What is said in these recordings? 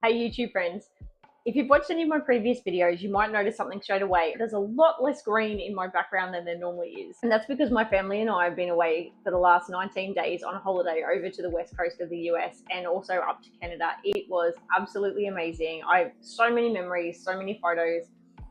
Hey YouTube friends, if you've watched any of my previous videos, you might notice something straight away. There's a lot less green in my background than there normally is. And that's because my family and I have been away for the last 19 days on holiday over to the west coast of the US and also up to Canada. It was absolutely amazing. I have so many memories, so many photos.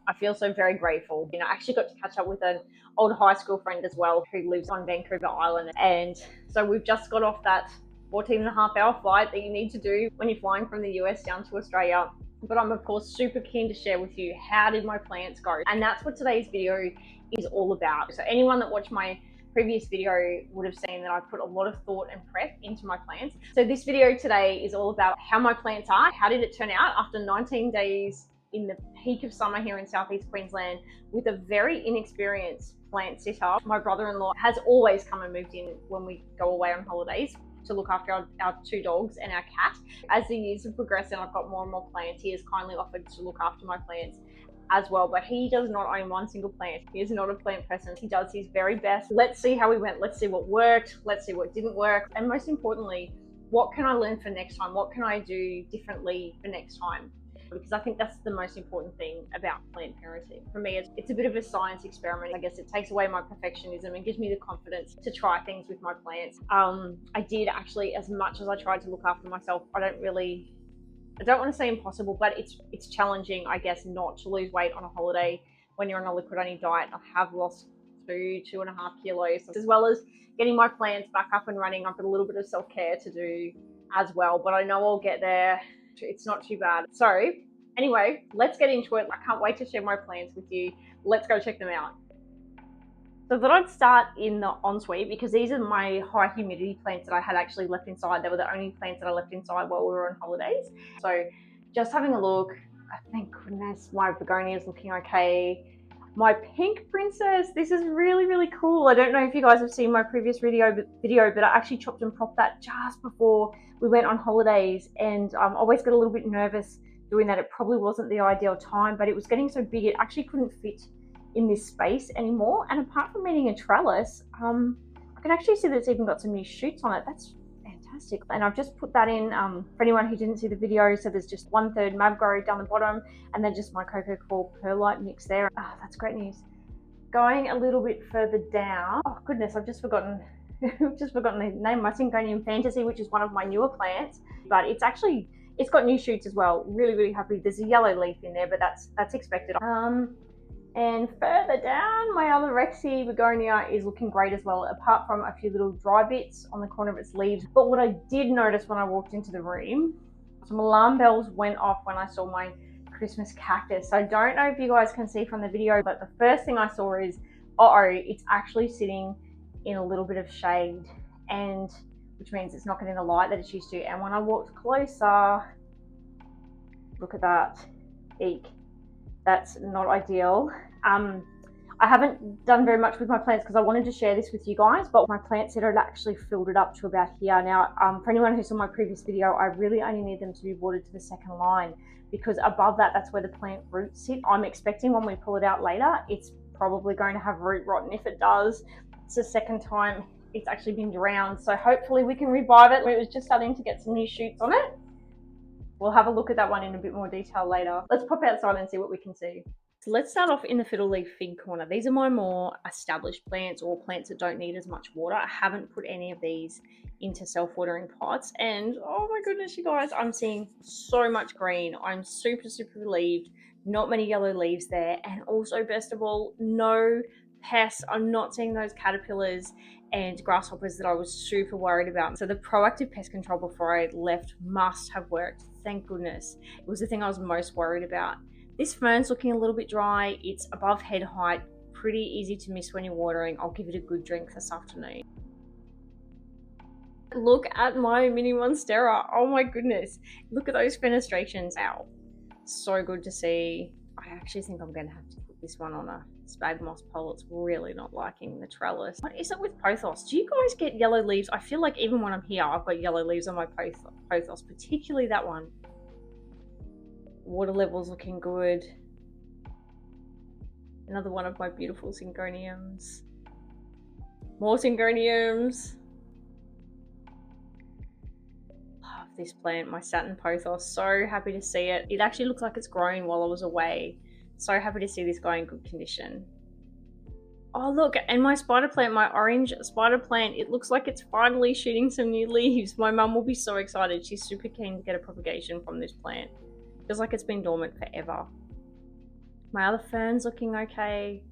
I feel so very grateful. I actually got to catch up with an old high school friend as well who lives on Vancouver Island. And so we've just got off that 14.5 hour flight that you need to do when you're flying from the US down to Australia. But I'm of course super keen to share with you, how did my plants go? And that's what today's video is all about. So anyone that watched my previous video would have seen that I put a lot of thought and prep into my plants. So this video today is all about how my plants are. How did it turn out after 19 days in the peak of summer here in southeast Queensland with a very inexperienced plant sitter. My brother-in-law has always come and moved in when we go away on holidays to look after our two dogs and our cat. As the years have progressed and I've got more and more plants, he has kindly offered to look after my plants as well, but he does not own one single plant. He is not a plant person. He does his very best. Let's see how we went. Let's see what worked. Let's see what didn't work. And most importantly, what can I learn for next time? What can I do differently for next time? Because I think that's the most important thing about plant parenting. For me, it's a bit of a science experiment. I guess it takes away my perfectionism and gives me the confidence to try things with my plants. I did actually, as much as I tried to look after myself, I don't want to say impossible, but it's challenging, I guess, not to lose weight on a holiday when you're on a liquid only diet. I have lost 2.5 kilos, as well as getting my plants back up and running. I've got a little bit of self-care to do as well, but I know I'll get there. It's not too bad. So anyway, let's get into it. I can't wait to share my plants with you. Let's go check them out. So I thought I'd start in the ensuite because these are my high humidity plants that I had actually left inside. They were the only plants that I left inside while we were on holidays. So just having a look, thank goodness my begonia is looking okay. My pink princess, this is really, really cool. I don't know if you guys have seen my previous video, but I actually chopped and propped that just before we went on holidays, and I always get a little bit nervous doing that. It probably wasn't the ideal time, but it was getting so big it actually couldn't fit in this space anymore. And apart from needing a trellis, I can actually see that it's even got some new shoots on it. That's fantastic. And I've just put that in for anyone who didn't see the video. So there's just 1/3 Mavgrow down the bottom and then just my Cocoa Core perlite mix there. That's great news. Going a little bit further down, oh goodness, I've just forgotten the name. My Syngonium Fantasy, which is one of my newer plants, but it's got new shoots as well. Really, really happy. There's a yellow leaf in there, but that's expected. And further down, my other Rexy begonia is looking great as well, apart from a few little dry bits on the corner of its leaves. But what I did notice when I walked into the room, some alarm bells went off when I saw my Christmas cactus. So I don't know if you guys can see from the video, but the first thing I saw is, it's actually sitting in a little bit of shade, and which means it's not getting the light that it's used to. And when I walked closer, look at that, eek. That's not ideal. I haven't done very much with my plants because I wanted to share this with you guys, but my plant sitter had actually filled it up to about here. Now, for anyone who saw my previous video, I really only need them to be watered to the second line, because above that, that's where the plant roots sit. I'm expecting when we pull it out later, it's probably going to have root rot, and if it does, it's the second time it's actually been drowned. So hopefully we can revive it. It was just starting to get some new shoots on it. We'll have a look at that one in a bit more detail later. Let's pop outside and see what we can see. So let's start off in the fiddle leaf fig corner. These are my more established plants, or plants that don't need as much water. I haven't put any of these into self-watering pots, and oh my goodness, you guys, I'm seeing so much green. I'm super, super relieved. Not many yellow leaves there, and also best of all, no pests. I'm not seeing those caterpillars and grasshoppers that I was super worried about. So the proactive pest control before I left must have worked. Thank goodness. It was the thing I was most worried about. This fern's looking a little bit dry. It's above head height, pretty easy to miss when you're watering. I'll give it a good drink this afternoon. Look at my mini monstera. Oh my goodness. Look at those fenestrations. Wow. So good to see. I actually think I'm going to have to put this one on a sphagnum pole. It's really not liking the trellis. What is it with pothos? Do you guys get yellow leaves? I feel like even when I'm here, I've got yellow leaves on my pothos, particularly that one. Water levels looking good. Another one of my beautiful Syngoniums. More Syngoniums. Love this plant, my satin pothos. So happy to see it. It actually looks like it's grown while I was away. So happy to see this guy in good condition. Oh look, and my spider plant, my orange spider plant, it looks like it's finally shooting some new leaves. My mum will be so excited. She's super keen to get a propagation from this plant. Feels like it's been dormant forever. My other fern's looking okay.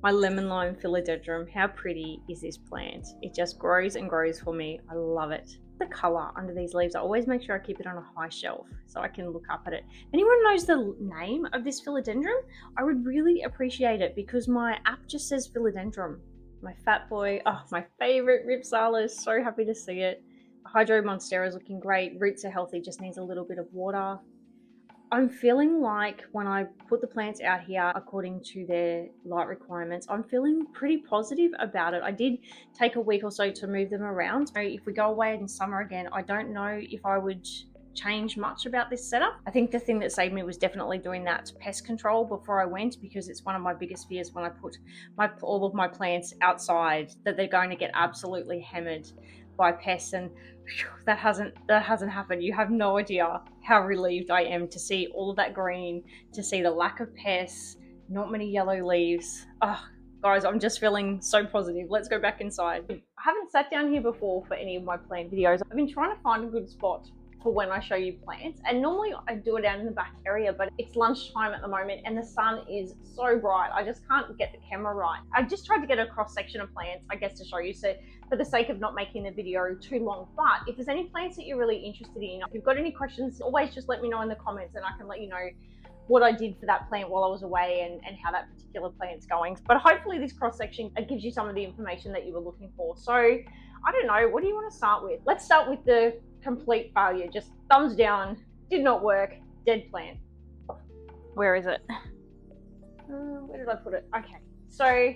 My lemon lime philodendron, how pretty is this plant? It just grows and grows for me. I love it. The color under these leaves, I always make sure I keep it on a high shelf so I can look up at it. Anyone knows the name of this philodendron? I would really appreciate it because my app just says philodendron. My fat boy, oh, my favorite Ripsalis, so happy to see it. Hydro Monstera is looking great. Roots are healthy, just needs a little bit of water. I'm feeling like when I put the plants out here according to their light requirements, I'm feeling pretty positive about it. I did take a week or so to move them around. So if we go away in summer again, I don't know if I would change much about this setup. I think the thing that saved me was definitely doing that pest control before I went, because it's one of my biggest fears when I put all of my plants outside, that they're going to get absolutely hammered by pests, and that hasn't happened. You have no idea how relieved I am to see all of that green, to see the lack of pests, not many yellow leaves. Oh, guys, I'm just feeling so positive. Let's go back inside. I haven't sat down here before for any of my plant videos. I've been trying to find a good spot for when I show you plants, and normally I do it out in the back area, but it's lunchtime at the moment and the sun is so bright I just can't get the camera right. I just tried to get a cross section of plants, I guess, to show you, so for the sake of not making the video too long. But if there's any plants that you're really interested in, if you've got any questions, always just let me know in the comments and I can let you know what I did for that plant while I was away and how that particular plant's going. But hopefully this cross section gives you some of the information that you were looking for. So I don't know, what do you want to start with? Let's start with the complete failure. Just thumbs down, did not work, dead plant. Where is it? Where did I put it? Okay, so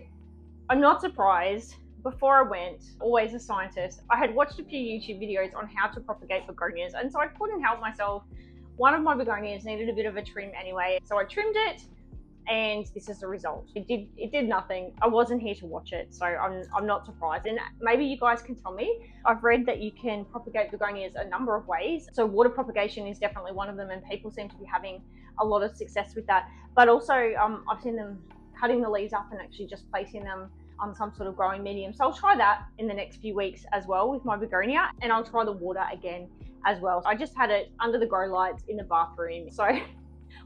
I'm not surprised. Before I went, always a scientist, I had watched a few YouTube videos on how to propagate begonias, and so I couldn't help myself. One of my begonias needed a bit of a trim anyway, so I trimmed it, and this is the result. It did nothing. I wasn't here to watch it, so I'm not surprised. And maybe you guys can tell me. I've read that you can propagate begonias a number of ways. So water propagation is definitely one of them, and people seem to be having a lot of success with that. But also, I've seen them cutting the leaves up and actually just placing them on some sort of growing medium. So I'll try that in the next few weeks as well with my begonia, and I'll try the water again as well. I just had it under the grow lights in the bathroom. So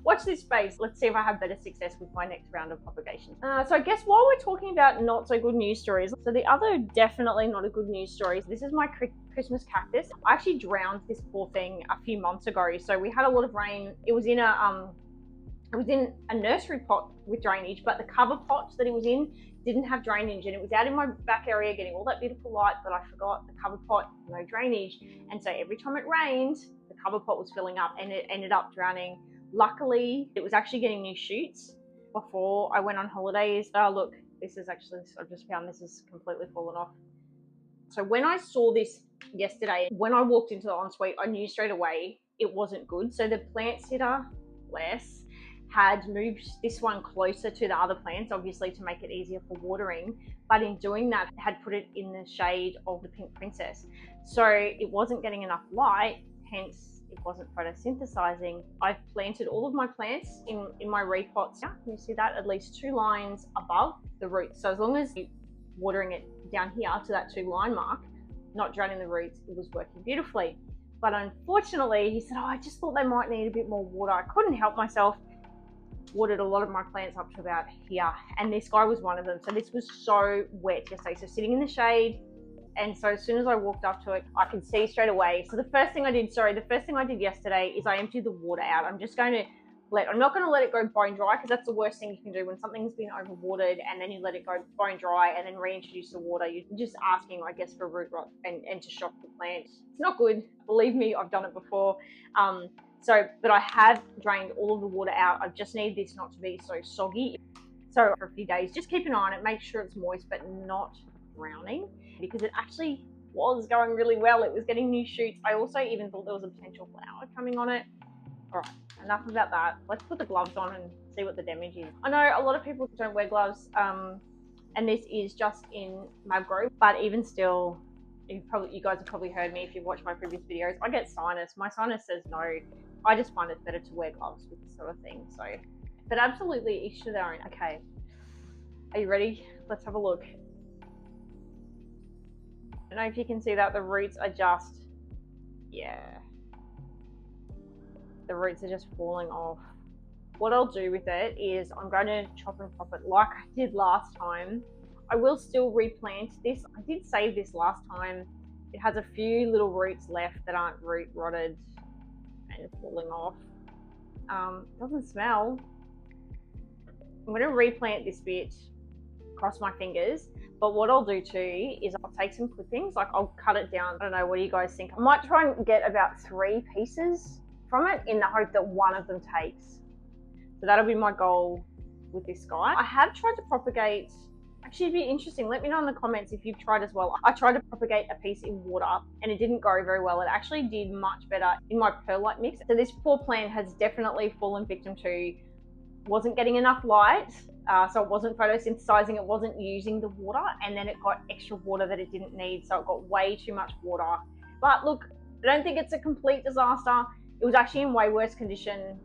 watch this space. Let's see if I have better success with my next round of propagation. So I guess while we're talking about not so good news stories, so the other definitely not a good news story, this is my Christmas cactus. I actually drowned this poor thing a few months ago. So we had a lot of rain. It was in a nursery pot with drainage, but the cover pot that it was in didn't have drainage, and it was out in my back area getting all that beautiful light, but I forgot the cover pot, no drainage. And so every time it rained, the cover pot was filling up and it ended up drowning. Luckily, it was actually getting new shoots before I went on holidays. Oh, look, this is actually, I've just found this is completely fallen off. So when I saw this yesterday, when I walked into the ensuite, I knew straight away it wasn't good. So the plant sitter, Les, had moved this one closer to the other plants, obviously to make it easier for watering, but in doing that had put it in the shade of the pink princess, so it wasn't getting enough light, hence it wasn't photosynthesizing. I've planted all of my plants in my repots. Can you see that? At least 2 lines above the roots. So as long as you're watering it down here to that 2 line mark, not drowning the roots, it was working beautifully. But unfortunately, he said, oh, I just thought they might need a bit more water. I couldn't help myself. Watered a lot of my plants up to about here, and this guy was one of them. So this was so wet yesterday, so sitting in the shade, and so as soon as I walked up to it, I could see straight away. So the first thing I did yesterday is I emptied the water out. I'm not going to let it go bone dry, because that's the worst thing you can do when something's been overwatered and then you let it go bone dry and then reintroduce the water. You're just asking, I guess, for root rot and to shock the plant. It's not good. Believe me, I've done it before. But I have drained all of the water out. I just need this not to be so soggy. So for a few days, just keep an eye on it. Make sure it's moist, but not drowning, because it actually was going really well. It was getting new shoots. I also even thought there was a potential flower coming on it. All right, enough about that. Let's put the gloves on and see what the damage is. I know a lot of people don't wear gloves, and this is just in Mabgrove, but even still, You guys have probably heard me if you've watched my previous videos. I get sinus. My sinus says no. I just find it better to wear gloves with this sort of thing. So, but absolutely each to their own. Okay, are you ready? Let's have a look. I don't know if you can see that the roots are just, yeah, the roots are just falling off. What I'll do with it is I'm going to chop and prop it like I did last time. I will still replant this. I did save this last time. It has a few little roots left that aren't root rotted and falling off. Doesn't smell. I'm going to replant this bit, cross my fingers. But what I'll do too is I'll take some clippings, like I'll cut it down. I don't know, what do you guys think? I might try and get about 3 pieces from it in the hope that one of them takes. So that'll be my goal with this guy. I have tried to propagate, actually it'd be interesting, let me know in the comments if you've tried as well. I tried to propagate a piece in water and it didn't go very well. It actually did much better in my perlite mix. So this poor plant has definitely fallen victim to, wasn't getting enough light, so it wasn't photosynthesizing, it wasn't using the water, and then it got extra water that it didn't need, so it got way too much water. But look, I don't think it's a complete disaster. It was actually in way worse condition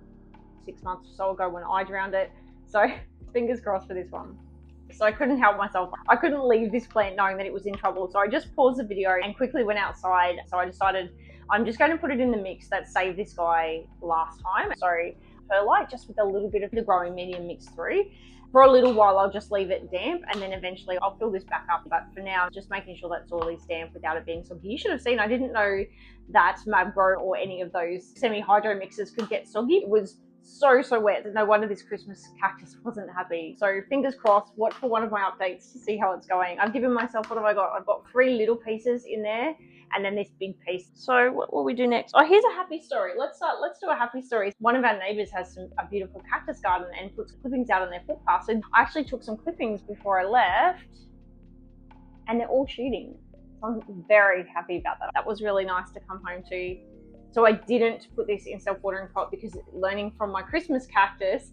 6 months or so ago when I drowned it, so fingers crossed for this one. So I couldn't help myself. I couldn't leave this plant knowing that it was in trouble, so I just paused the video and quickly went outside. So I decided I'm just going to put it in the mix that saved this guy last time. So perlite, just with a little bit of the growing medium mixed through. For a little while, I'll just leave it damp, and then eventually I'll fill this back up. But for now, just making sure that soil is damp without it being soggy. You should have seen, I didn't know that Mabgrow or any of those semi-hydro mixes could get soggy. It was so wet. No wonder this Christmas cactus wasn't happy. So fingers crossed, watch for one of my updates to see how it's going. I've given myself, what have I got? I've got 3 little pieces in there and then this big piece. So what will we do next? Oh, here's a happy story. Let's do a happy story. One of our neighbors has a beautiful cactus garden and puts clippings out on their footpath. So I actually took some clippings before I left and they're all shooting. So I'm very happy about that. That was really nice to come home to. So I didn't put this in self-watering pot because learning from my Christmas cactus,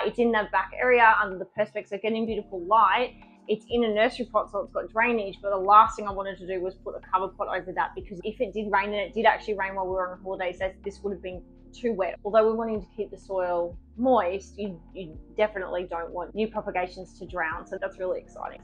it's in the back area under the perspex, so getting beautiful light. It's in a nursery pot, so it's got drainage, but the last thing I wanted to do was put a cover pot over that, because if it did rain, and it did actually rain while we were on holidays, this would have been too wet. Although we're wanting to keep the soil moist, you definitely don't want new propagations to drown, so that's really exciting.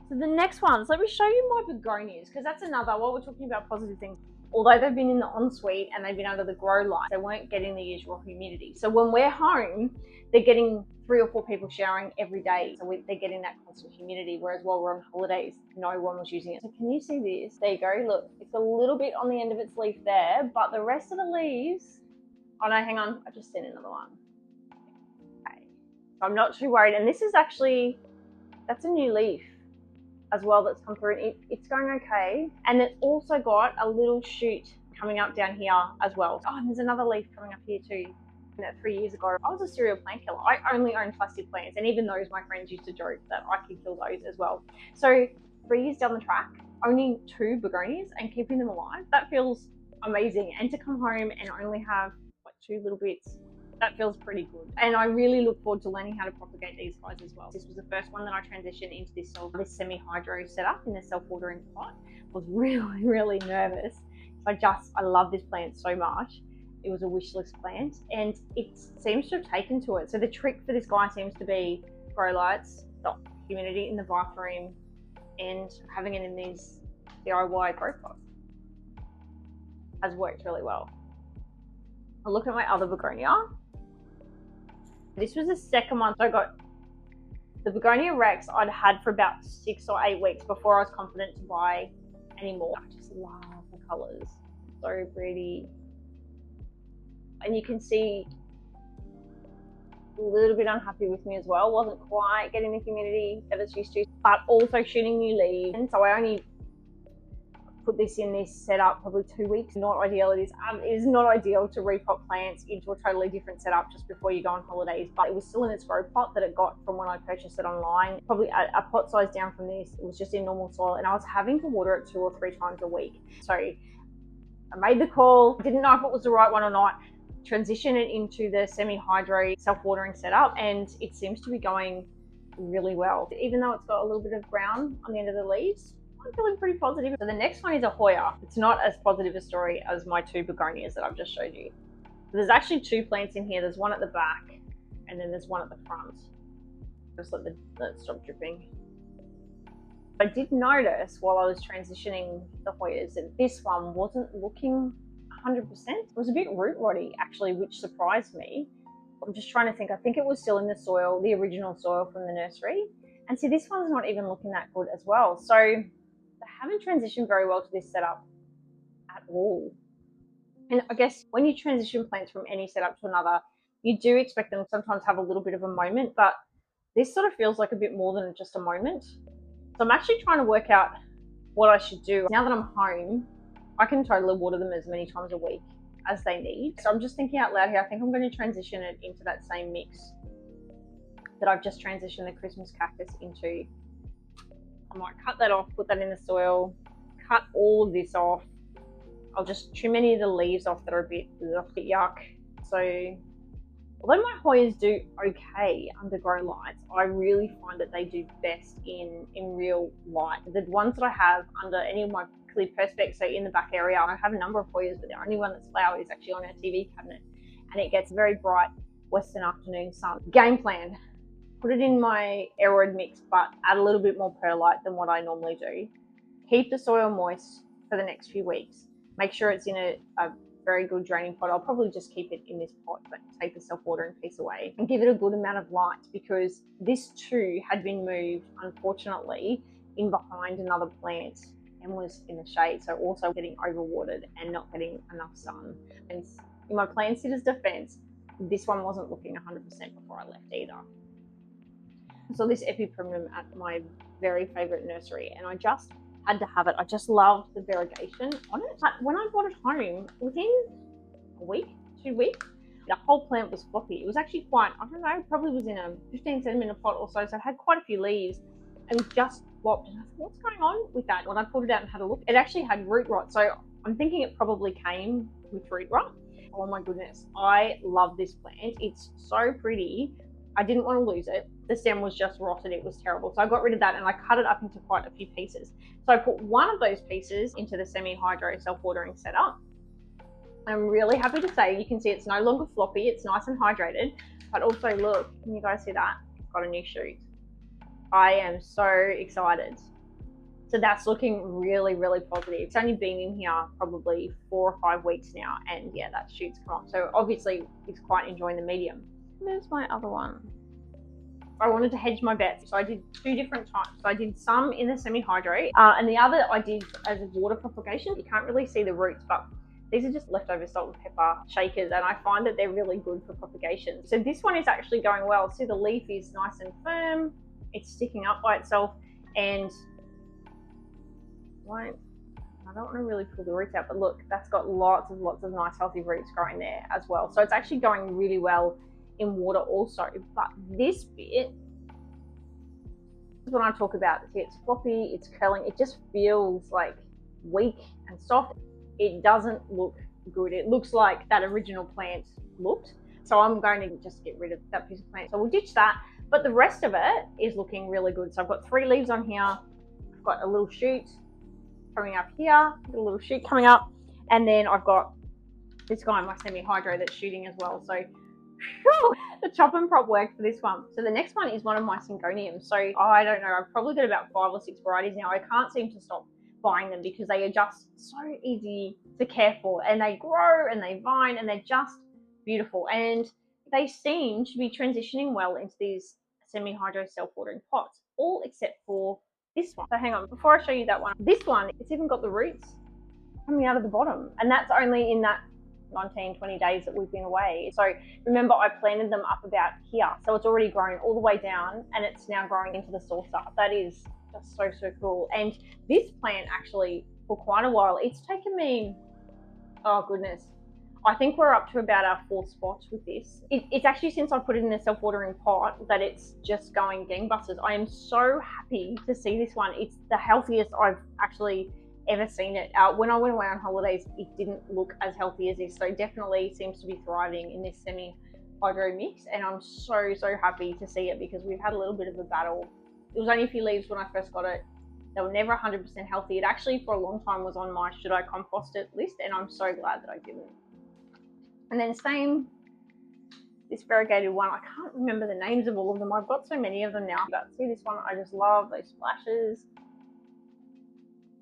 So the next ones, let me show you my begonias, because that's another, while we're talking about positive things, although they've been in the ensuite and they've been under the grow light, they weren't getting the usual humidity. So when we're home, they're getting 3 or 4 people showering every day. So they're getting that constant humidity, whereas while we're on holidays, no one was using it. So can you see this? There you go, look, it's a little bit on the end of its leaf there, but the rest of the leaves, oh no, hang on, I've just seen another one. Okay, so I'm not too worried. And this is actually, that's a new leaf as well that's come through, and it's going okay. And it's also got a little shoot coming up down here as well. Oh, and there's another leaf coming up here too. That 3 years ago, I was a serial plant killer. I only own plastic plants, and even those, my friends used to joke that I could kill those as well. So 3 years down the track, owning 2 begonias and keeping them alive, that feels amazing. And to come home and only have like 2 little bits, that feels pretty good. And I really look forward to learning how to propagate these guys as well. This was the first one that I transitioned into this semi-hydro setup in the self-watering pot. I was really nervous. I love this plant so much. It was a wish list plant and it seems to have taken to it. So the trick for this guy seems to be grow lights, stop humidity in the bathroom, and having it in these DIY grow pots has worked really well. I'll look at my other begonia. This was the second one. So I got the begonia rex I'd had for about 6 or 8 weeks before I was confident to buy any more. I just love the colours, so pretty. And you can see a little bit unhappy with me as well. Wasn't quite getting the humidity that it's used to, but also shooting new leaves. And so I only put this in this setup probably 2 weeks. Not ideal. It is not ideal to repot plants into a totally different setup just before you go on holidays, but it was still in its grow pot that it got from when I purchased it online. Probably a pot size down from this. It was just in normal soil, and I was having to water it 2 or 3 times a week. So I made the call. Didn't know if it was the right one or not. Transition it into the semi-hydro self-watering setup, and it seems to be going really well. Even though it's got a little bit of brown on the end of the leaves, I'm feeling pretty positive. So the next one is a Hoya. It's not as positive a story as my 2 begonias that I've just showed you. So there's actually 2 plants in here. There's one at the back and then there's one at the front. Just let it stop dripping. I did notice while I was transitioning the Hoyas that this one wasn't looking 100%. It was a bit root rotty actually, which surprised me. I'm just trying to think. I think it was still in the soil, the original soil from the nursery. And see, this one's not even looking that good as well. So they haven't transitioned very well to this setup at all. And I guess when you transition plants from any setup to another, you do expect them to sometimes have a little bit of a moment, but this sort of feels like a bit more than just a moment. So I'm actually trying to work out what I should do. Now that I'm home, I can totally water them as many times a week as they need. So I'm just thinking out loud here. I think I'm going to transition it into that same mix that I've just transitioned the Christmas cactus into. I might cut that off, put that in the soil, cut all of this off. I'll just trim any of the leaves off that are a bit yuck. So although my Hoyas do okay under grow lights, I really find that they do best in real light. The ones that I have under any of my clear perspex, so in the back area, I have a number of Hoyas, but the only one that's flowered is actually on our TV cabinet, and it gets very bright western afternoon sun. Game plan: put it in my aeroid mix, but add a little bit more perlite than what I normally do. Keep the soil moist for the next few weeks. Make sure it's in a very good draining pot. I'll probably just keep it in this pot, but take the self-watering piece away and give it a good amount of light, because this too had been moved, unfortunately, in behind another plant and was in the shade, so also getting overwatered and not getting enough sun. And in my plant sitter's defense, this one wasn't looking 100% before I left either. So this epiprimum at my very favorite nursery, and I just had to have it. I just loved the variegation on it. But when I brought it home, within a week, 2 weeks, the whole plant was floppy. It was actually quite, I don't know, probably was in a 15 centimeter pot or so. So it had quite a few leaves and it just flopped. And I thought, what's going on with that? When I pulled it out and had a look, it actually had root rot. So I'm thinking it probably came with root rot. Oh my goodness, I love this plant. It's so pretty. I didn't want to lose it. The stem was just rotted. It was terrible. So I got rid of that and I cut it up into quite a few pieces. So I put one of those pieces into the semi-hydro self-watering setup. I'm really happy to say you can see it's no longer floppy. It's nice and hydrated. But also look, can you guys see that? It's got a new shoot. I am so excited. So that's looking really, really positive. It's only been in here probably 4 or 5 weeks now. And yeah, that shoot's come up. So obviously it's quite enjoying the medium. There's my other one. I wanted to hedge my bets, so I did 2 different types. So I did some in the semi-hydro, and the other I did as a water propagation. You can't really see the roots, but these are just leftover salt and pepper shakers, and I find that they're really good for propagation. So this one is actually going well. See, the leaf is nice and firm. It's sticking up by itself, and I don't want to really pull the roots out, but look, that's got lots of nice healthy roots growing there as well. So it's actually going really well in water also. But this bit is when I talk about it. See, it's floppy, it's curling, it just feels like weak and soft. It doesn't look good. It looks like that original plant looked. So I'm going to just get rid of that piece of plant. So we'll ditch that, but the rest of it is looking really good. So I've got 3 leaves on here. I've got a little shoot coming up here, a little shoot coming up, and then I've got this guy in my semi-hydro that's shooting as well. So the chop and prop worked for this one. So the next one is one of my syngoniums. So I don't know, I've probably got about 5 or 6 varieties now. I can't seem to stop buying them because they are just so easy to care for, and they grow and they vine and they're just beautiful, and they seem to be transitioning well into these semi-hydro self-watering pots, all except for this one. So hang on, before I show you that one, this one, it's even got the roots coming out of the bottom, and that's only in that 19-20 days that we've been away. So remember, I planted them up about here, so it's already grown all the way down and it's now growing into the saucer. That is just so cool. And this plant actually, for quite a while, it's taken me, oh goodness, I think we're up to about our 4th spot with this. It's actually since I put it in a self-watering pot that it's just going gangbusters. I am so happy to see this one. It's the healthiest I've actually ever seen it. When I went away on holidays, it didn't look as healthy as this, so definitely seems to be thriving in this semi-hydro mix, and I'm so happy to see it because we've had a little bit of a battle. It was only a few leaves when I first got it, They were never 100% healthy. It actually for a long time was on my should I compost it list, and I'm so glad that I didn't. And then same, this variegated one, I can't remember the names of all of them. I've got so many of them now, but see this one, I just love those splashes.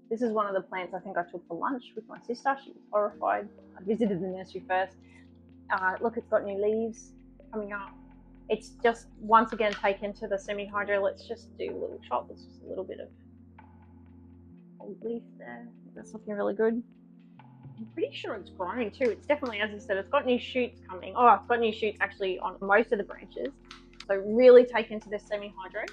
This is one of the plants I think I took for lunch with my sister. She was horrified. I visited the nursery first. Look, it's got new leaves coming up. It's just once again taken to the semi-hydro. Let's just do a little shot. There's just a little bit of old leaf there. That's looking really good. I'm pretty sure it's growing too. It's definitely, as I said, it's got new shoots coming. Oh, it's got new shoots actually on most of the branches. So really taken to the semi-hydro.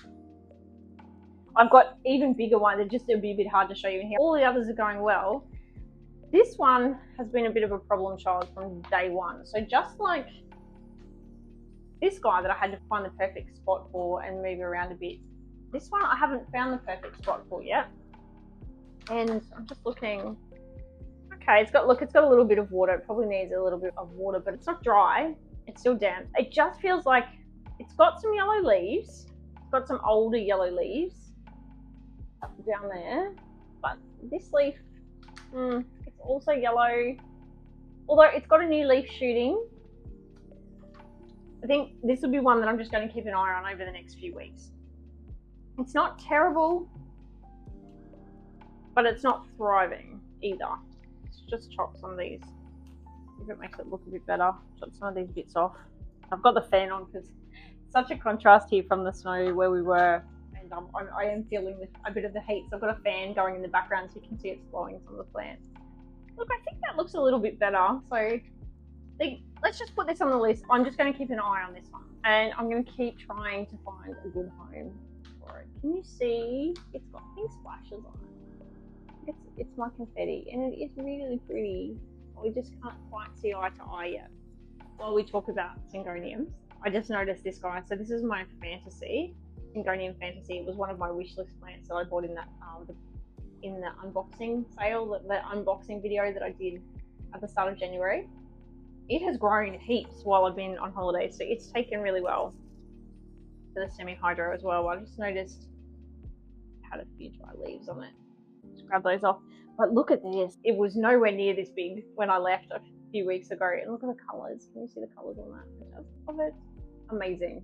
I've got even bigger ones. They're just, it'll be a bit hard to show you in here. All the others are going well. This one has been a bit of a problem child from day one. So just like this guy that I had to find the perfect spot for and move around a bit, this one I haven't found the perfect spot for yet. And I'm just looking. Okay, it's got a little bit of water. It probably needs a little bit of water, but it's not dry. It's still damp. It just feels like it's got some yellow leaves. It's got some older yellow leaves down there, but this leaf, it's also yellow, although it's got a new leaf shooting. I think this will be one that I'm just going to keep an eye on over the next few weeks. It's not terrible, but it's not thriving either. Let's just chop some of these, if it makes it look a bit better. Chop some of these bits off. I've got the fan on because it's such a contrast here from the snow where we were. I am feeling a bit of the heat, so I've got a fan going in the background so you can see it's blowing some of the plants. Look, I think that looks a little bit better. So let's just put this on the list. I'm just going to keep an eye on this one, and I'm going to keep trying to find a good home for it. Can you see? It's got pink splashes on it. It's my confetti, and it is really pretty. We just can't quite see eye to eye yet. While we talk about syngoniums, I just noticed this guy. So this is my fantasy. Syngonium Fantasy. It was one of my wish list plants that I bought in that in the unboxing sale, the unboxing video that I did at the start of January. It has grown heaps while I've been on holiday, so it's taken really well to the semi-hydro as well. I just noticed it had a few dry leaves on it. Just grab those off. But look at this. It was nowhere near this big when I left a few weeks ago. And look at the colours. Can you see the colours on that? I just love it. Amazing.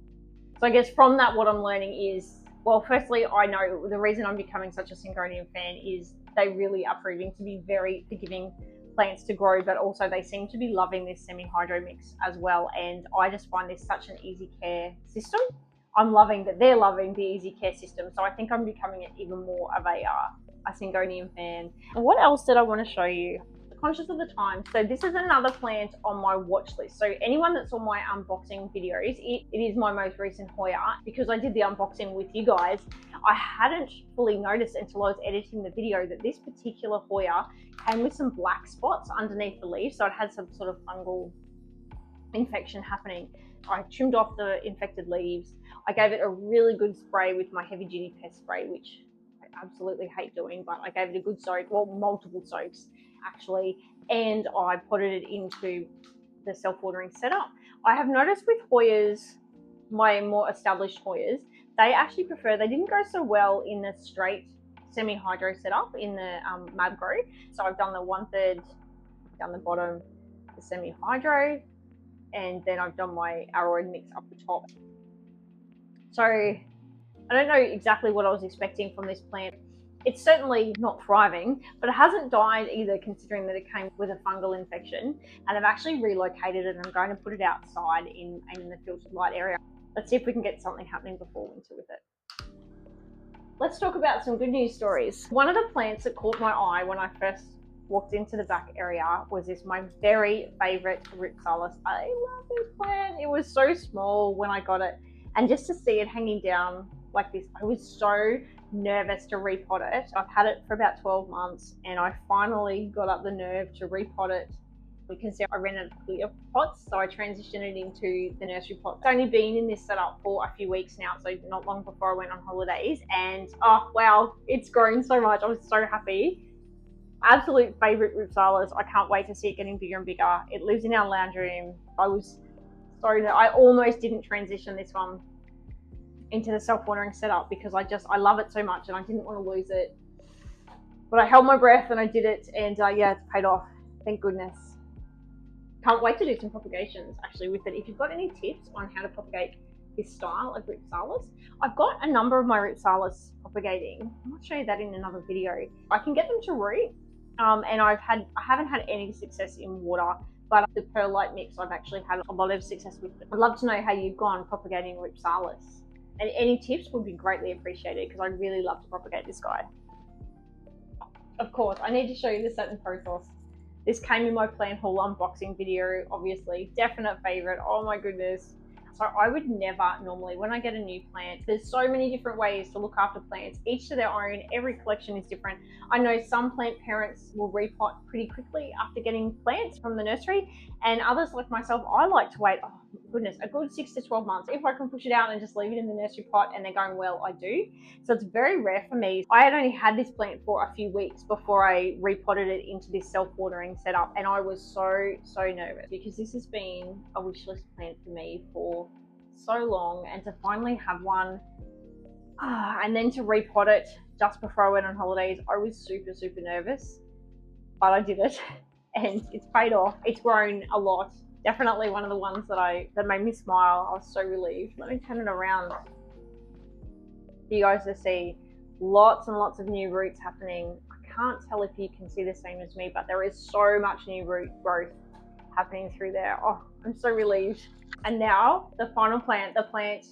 So I guess from that, what I'm learning is, well, firstly, I know the reason I'm becoming such a syngonium fan is they really are proving to be very forgiving plants to grow, but also they seem to be loving this semi-hydro mix as well. And I just find this such an easy care system. I'm loving that they're loving the easy care system. So I think I'm becoming even more of a syngonium fan. And what else did I want to show you? Conscious of the time, so this is another plant on my watch list. So anyone that's on my unboxing videos, it is my most recent Hoya. Because I did the unboxing with you guys, I hadn't fully noticed until I was editing the video that this particular Hoya came with some black spots underneath the leaves, so it had some sort of fungal infection happening. I trimmed off the infected leaves. I gave it a really good spray with my heavy duty pest spray, which I absolutely hate doing, but I gave it a good soak, well, multiple soaks actually, and I potted it into the self-watering setup. I have noticed with Hoyas, my more established Hoyas, they actually prefer, they didn't go so well in the straight semi-hydro setup in the mab grow. So I've done the 1/3 down the bottom, the semi-hydro, and then I've done my aroid mix up the top. So I don't know exactly what I was expecting from this plant. It's certainly not thriving, but it hasn't died either, considering that it came with a fungal infection. And I've actually relocated it, and I'm going to put it outside in the filtered light area. Let's see if we can get something happening before winter with it. Let's talk about some good news stories. One of the plants that caught my eye when I first walked into the back area was my very favorite Ripsalis. I love this plant. It was so small when I got it, and just to see it hanging down like this, I was so nervous to repot it. I've had it for about 12 months, and I finally got up the nerve to repot it. You can see I ran out of clear pots, so I transitioned it into the nursery pot. It's only been in this setup for a few weeks now, so not long before I went on holidays, and oh wow, it's grown so much. I was so happy. Absolute favorite Ripsalis. I can't wait to see it getting bigger and bigger. It lives in our lounge room. I almost didn't transition this one into the self-watering setup because I love it so much and I didn't want to lose it. But I held my breath and I did it, and yeah, it's paid off. Thank goodness. Can't wait to do some propagations actually with it. If you've got any tips on how to propagate this style of Ripsalis, I've got a number of my Ripsalis propagating. I might show you that in another video. I can get them to root, and I haven't had any success in water, but the perlite mix I've actually had a lot of success with. I'd love to know how you've gone propagating Ripsalis, and any tips would be greatly appreciated because I really love to propagate this guy. Of course, I need to show you the Satin Protos. This came in my plant haul unboxing video, obviously. Definite favorite. Oh my goodness. So I would never normally, when I get a new plant, there's so many different ways to look after plants, each to their own. Every collection is different. I know some plant parents will repot pretty quickly after getting plants from the nursery, and others like myself, I like to wait, oh goodness, a good 6 to 12 months. If I can push it out and just leave it in the nursery pot and they're going well, I do. So it's very rare for me. I had only had this plant for a few weeks before I repotted it into this self-watering setup, and I was so nervous because this has been a wish list plant for me for so long, and to finally have one and then to repot it just before I went on holidays, I was super nervous, but I did it and it's paid off. It's grown a lot. Definitely one of the ones that made me smile. I was so relieved. Let me turn it around for you guys to see. Lots and lots of new roots happening. I can't tell if you can see the same as me, but there is so much new root growth happening through there. Oh, I'm so relieved. And now the final plant, the plant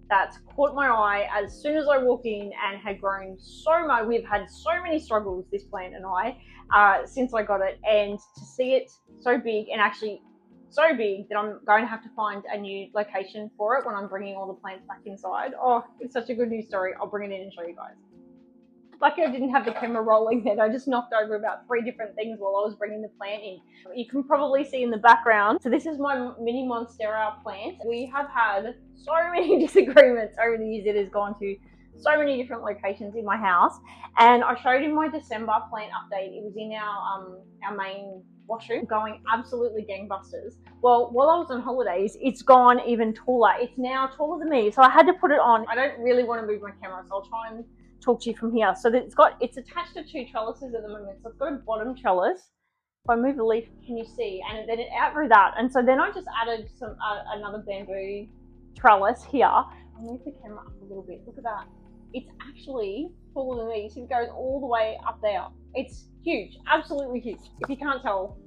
that caught my eye as soon as I walked in and had grown so much. We've had so many struggles, this plant and I, since I got it, and to see it so big, and actually so big that I'm going to have to find a new location for it when I'm bringing all the plants back inside. Oh, it's such a good news story. I'll bring it in and show you guys. Lucky I didn't have the camera rolling then. I just knocked over about 3 different things while I was bringing the plant in. You can probably see in the background. So this is my mini Monstera plant. We have had so many disagreements over the years. It has gone to so many different locations in my house. And I showed in my December plant update, it was in our main washroom, going absolutely gangbusters. Well, while I was on holidays, it's gone even taller. It's now taller than me. So I had to put it on. I don't really want to move my camera, so I'll try and talk to you from here. So it's attached to 2 trellises at the moment. So it's got a bottom trellis. If I move the leaf, can you see? And then it outgrew that. And so then I just added some another bamboo trellis here. I'll move the camera up a little bit. Look at that. It's actually taller than me. You see it goes all the way up there. It's huge, absolutely huge. If you can't tell,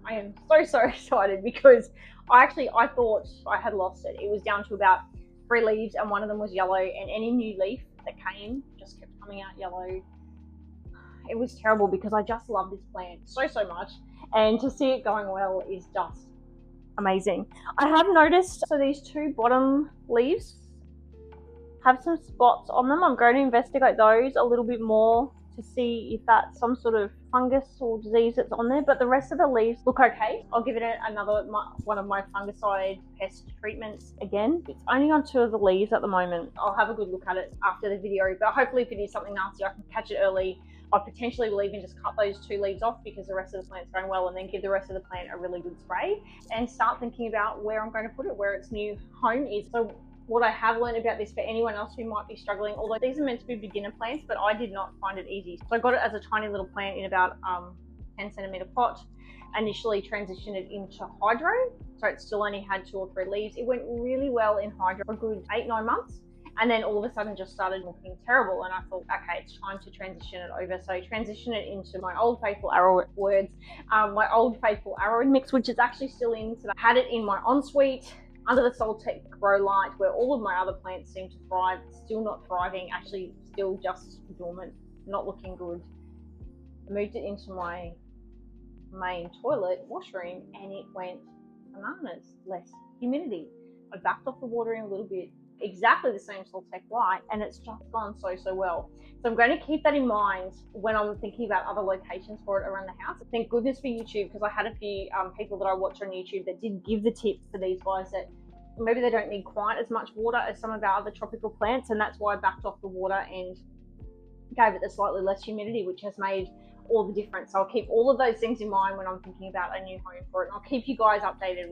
I am so excited because I thought I had lost it. It was down to about 3 leaves and one of them was yellow, and any new leaf that came just kept coming out yellow. It was terrible because I just love this plant so much, and to see it going well is just amazing. I have noticed, so these 2 bottom leaves have some spots on them. I'm going to investigate those a little bit more to see if that's some sort of fungus or disease that's on there, but the rest of the leaves look okay. I'll give it another one of my fungicide pest treatments again. It's only on 2 of the leaves at the moment. I'll have a good look at it after the video, but hopefully if it is something nasty, I can catch it early. I potentially will even just cut those 2 leaves off because the rest of the plant's going well, and then give the rest of the plant a really good spray and start thinking about where I'm going to put it, where its new home is. So what I have learned about this for anyone else who might be struggling, although these are meant to be beginner plants, but I did not find it easy. So I got it as a tiny little plant in about 10 centimeter pot, initially transitioned it into hydro. So it still only had 2 or 3 leaves. It went really well in hydro for a good 8-9 months. And then all of a sudden just started looking terrible. And I thought, okay, it's time to transition it over. So I transitioned it into my Old Faithful my Old Faithful Arrowwood mix, which is actually still in. So I had it in my ensuite, under the Soltec Grow Light, where all of my other plants seem to thrive. Still not thriving, actually still just dormant, not looking good. Moved it into my main toilet washroom and it went bananas. Less humidity. I backed off the watering a little bit, exactly the same Soltec light, and it's just gone so well. So I'm going to keep that in mind when I'm thinking about other locations for it around the house. Thank goodness for YouTube, because I had a few people that I watch on YouTube that did give the tips to these guys that maybe they don't need quite as much water as some of our other tropical plants, and that's why I backed off the water and gave it the slightly less humidity, which has made all the difference. So I'll keep all of those things in mind when I'm thinking about a new home for it, and I'll keep you guys updated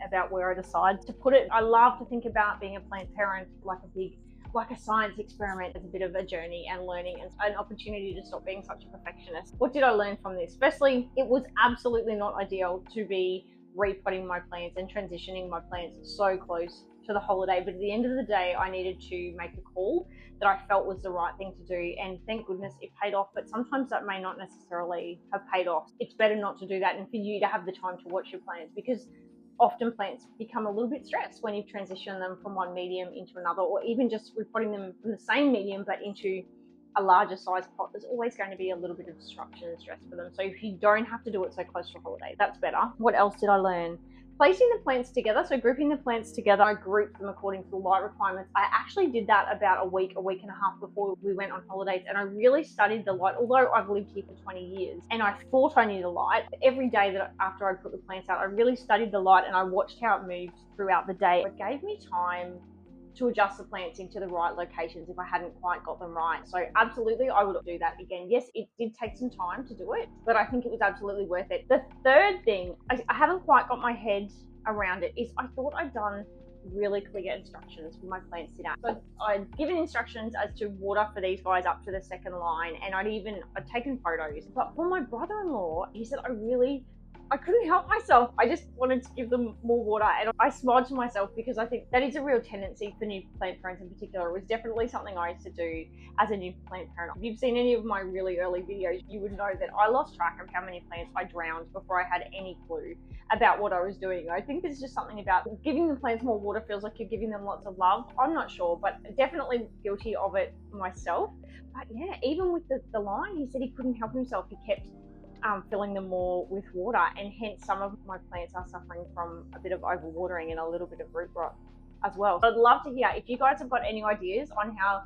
about where I decide to put it. I love to think about being a plant parent like a big like a science experiment. It's a bit of a journey and learning and an opportunity to stop being such a perfectionist. What did I learn from this? Firstly, it was absolutely not ideal to be repotting my plants and transitioning my plants so close to the holiday, but at the end of the day I needed to make a call that I felt was the right thing to do, and thank goodness it paid off. But sometimes that may not necessarily have paid off. It's better not to do that and for you to have the time to watch your plants, because often plants become a little bit stressed when you transition them from one medium into another, or even just repotting them from the same medium but into a larger size pot. There's always going to be a little bit of disruption and stress for them. So if you don't have to do it so close to holiday, that's better. What else did I learn? Placing the plants together, so grouping the plants together, I grouped them according to the light requirements. I actually did that about a week and a half before we went on holidays, and I really studied the light. Although I've lived here for 20 years and I thought I knew the light, every day that after I put the plants out, I really studied the light and I watched how it moved throughout the day. It gave me time to adjust the plants into the right locations if I hadn't quite got them right. So absolutely, I would do that again. Yes, it did take some time to do it, but I think it was absolutely worth it. The third thing, I haven't quite got my head around it, is I thought I'd done really clear instructions for my plants to that. So I'd given instructions as to water for these guys up to the second line, and I'd taken photos. But for my brother-in-law, he said I couldn't help myself. I just wanted to give them more water, and I smiled to myself because I think that is a real tendency for new plant parents in particular. It was definitely something I used to do as a new plant parent. If you've seen any of my really early videos, you would know that I lost track of how many plants I drowned before I had any clue about what I was doing. I think there's just something about giving the plants more water feels like you're giving them lots of love. I'm not sure, but definitely guilty of it myself. But yeah, even with the line, he said he couldn't help himself. He kept filling them more with water, and hence some of my plants are suffering from a bit of overwatering and a little bit of root rot as well. I'd love to hear if you guys have got any ideas on how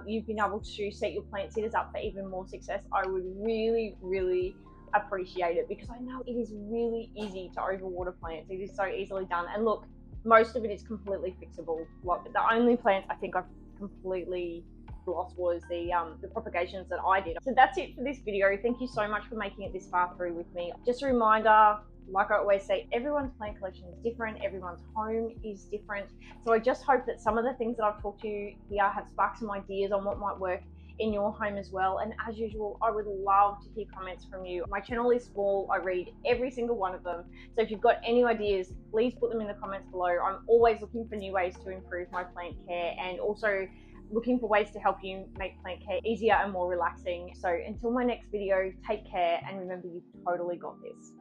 you've been able to set your plant sitters up for even more success. I would really, really appreciate it, because I know it is really easy to overwater plants. It is so easily done, and look, most of it is completely fixable. Like, the only plants I think I've completely lost was the propagations that I did. So that's it for this video. Thank you so much for making it this far through with me. Just a reminder, like I always say, everyone's plant collection is different, everyone's home is different. So I just hope that some of the things that I've talked to you here have sparked some ideas on what might work in your home as well. And as usual, I would love to hear comments from you. My channel is small, I read every single one of them. So if you've got any ideas, please put them in the comments below. I'm always looking for new ways to improve my plant care, and also looking for ways to help you make plant care easier and more relaxing. So until my next video, take care, and remember, you've totally got this.